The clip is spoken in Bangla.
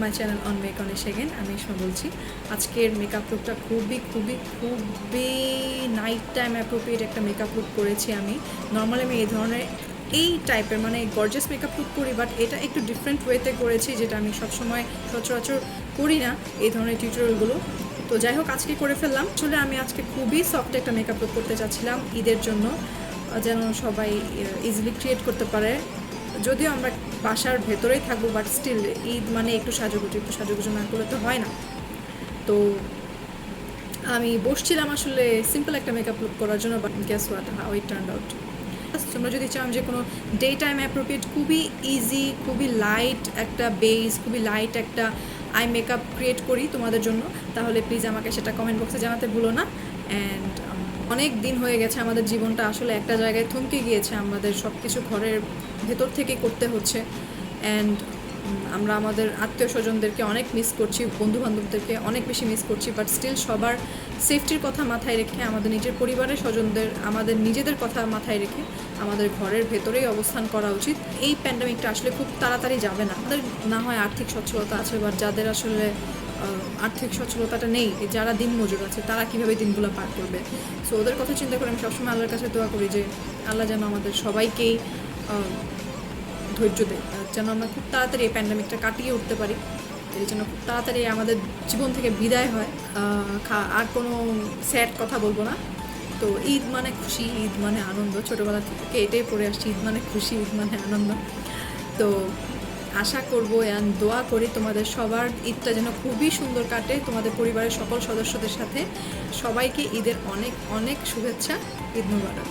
My channel on Make-Onish again। আমি ইসমা বলছি। আজকের মেকআপ লুকটা খুবই নাইট টাইম অ্যাপ্রোপ্রিয়েট একটা মেকআপ লুক করেছি আমি। নর্মালি আমি এই ধরনের এই টাইপের মানে গর্জিয়াস মেকআপ লুক করি, বাট এটা একটু ডিফারেন্ট ওয়েতে করেছি, যেটা আমি সবসময় সচরাচর করি না এই ধরনের টিউটোরিয়ালগুলো। তো যাই হোক, আজকে করে ফেললাম। আসলে আমি আজকে খুবই সফট একটা মেকআপ লুক করতে চাচ্ছিলাম ঈদের জন্য, যেন সবাই ইজিলি ক্রিয়েট করতে পারে। যদিও আমরা বাসার ভেতরেই থাকবো, বাট স্টিল ঈদ মানে একটু সাজুগুজু না করলে তো হয় না। তো আমি বসছিলাম আসলে সিম্পল একটা মেকআপ লুক করার জন্য, but guess what, how it turned out. তোমরা যদি চাও যে কোনো ডে টাইম অ্যাপ্রোপ্রিয়েট খুবই ইজি, খুবই লাইট একটা বেস, খুবই লাইট একটা আই মেকআপ ক্রিয়েট করি তোমাদের জন্য, তাহলে প্লিজ আমাকে সেটা কমেন্ট বক্সে জানাতে ভুলো না। অ্যান্ড অনেক দিন হয়ে গেছে আমাদের জীবনটা আসলে একটা জায়গায় থমকে গিয়েছে, আমাদের সব কিছু ঘরের ভেতর থেকে করতে হচ্ছে। অ্যান্ড আমরা আমাদের আত্মীয় স্বজনদেরকে অনেক মিস করছি, বন্ধুবান্ধবদেরকে অনেক বেশি মিস করছি, বাট স্টিল সবার সেফটির কথা মাথায় রেখে, আমাদের নিজের পরিবারের স্বজনদের, আমাদের নিজেদের কথা মাথায় রেখে আমাদের ঘরের ভেতরেই অবস্থান করা উচিত। এই প্যান্ডামিকটা আসলে খুব তাড়াতাড়ি যাবে না। আমাদের না হয় আর্থিক সচ্ছলতা আছে, বাট যাদের আসলে আর্থিক সচ্ছলতাটা নেই, যারা দিন মজুর আছে, তারা কীভাবে দিনগুলো পার করবে। সো ওদের কথা চিন্তা করে আমি সবসময় আল্লাহর কাছে দোয়া করি যে আল্লাহ যেন আমাদের সবাইকেই ধৈর্য দেয়, যেন আমরা খুব তাড়াতাড়ি এই প্যান্ডামিকটা কাটিয়ে উঠতে পারি, এই জন্য খুব তাড়াতাড়ি আমাদের জীবন থেকে বিদায় হয়। আর কোনো স্যাড কথা বলবো না। তো ঈদ মানে খুশি, ঈদ মানে আনন্দ, ছোটোবেলা থেকে এটাই পড়ে আসছি, ঈদ মানে খুশি, ঈদ মানে আনন্দ। তো আশা করবো অ্যান্ড দোয়া করি তোমাদের সবার ঈদটা যেন খুবই সুন্দর কাটে, তোমাদের পরিবারের সকল সদস্যদের সাথে। সবাইকে ঈদের অনেক শুভেচ্ছা। ঈদ মুবারক।